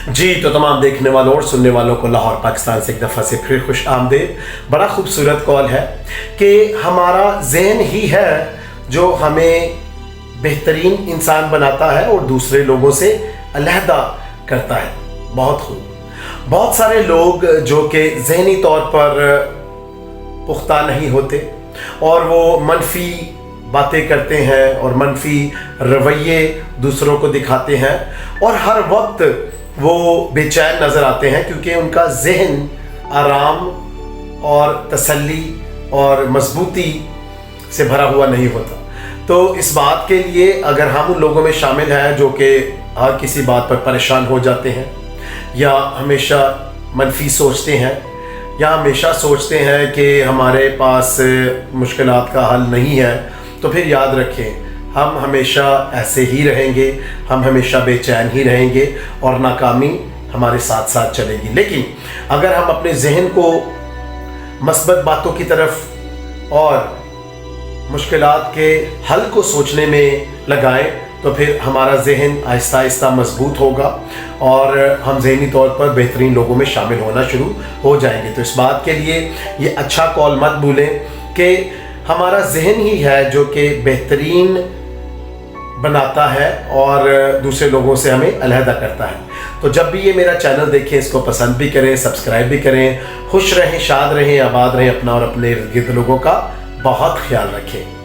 जी तो तमाम देखने वालों और सुनने वालों को लाहौर पाकिस्तान से एक दफ़ा से फिर खुश आमदीद। बड़ा खूबसूरत कॉल है कि हमारा जहन ही है जो हमें बेहतरीन इंसान बनाता है और दूसरे लोगों से अलहदा करता है। बहुत खूब। बहुत सारे लोग जो कि ज़हनी तौर पर पुख्ता नहीं होते और वो मनफी बातें करते हैं और मनफी रवैये दूसरों को दिखाते हैं और हर वक्त वो बेचैन नज़र आते हैं क्योंकि उनका जहन आराम और तसल्ली और मजबूती से भरा हुआ नहीं होता। तो इस बात के लिए अगर हम उन लोगों में शामिल हैं जो कि हर किसी बात पर परेशान हो जाते हैं या हमेशा मनफी सोचते हैं या हमेशा सोचते हैं कि हमारे पास मुश्किलात का हल नहीं है, तो फिर याद रखें हम हमेशा ऐसे ही रहेंगे, हम हमेशा बेचैन ही रहेंगे और नाकामी हमारे साथ साथ चलेगी। लेकिन अगर हम अपने जहन को मस्बत बातों की तरफ और मुश्किलात के हल को सोचने में लगाएं तो फिर हमारा जहन आहिस्ता आहिस्ता मजबूत होगा और हम ज़हनी तौर पर बेहतरीन लोगों में शामिल होना शुरू हो जाएंगे। तो इस बात के लिए ये अच्छा कॉल मत भूलें कि हमारा जहन ही है जो कि बेहतरीन बनाता है और दूसरे लोगों से हमें अलहदा करता है। तो जब भी ये मेरा चैनल देखें इसको पसंद भी करें, सब्सक्राइब भी करें। खुश रहें, शाद रहें, आबाद रहें। अपना और अपने इर्द गिर्द लोगों का बहुत ख्याल रखें।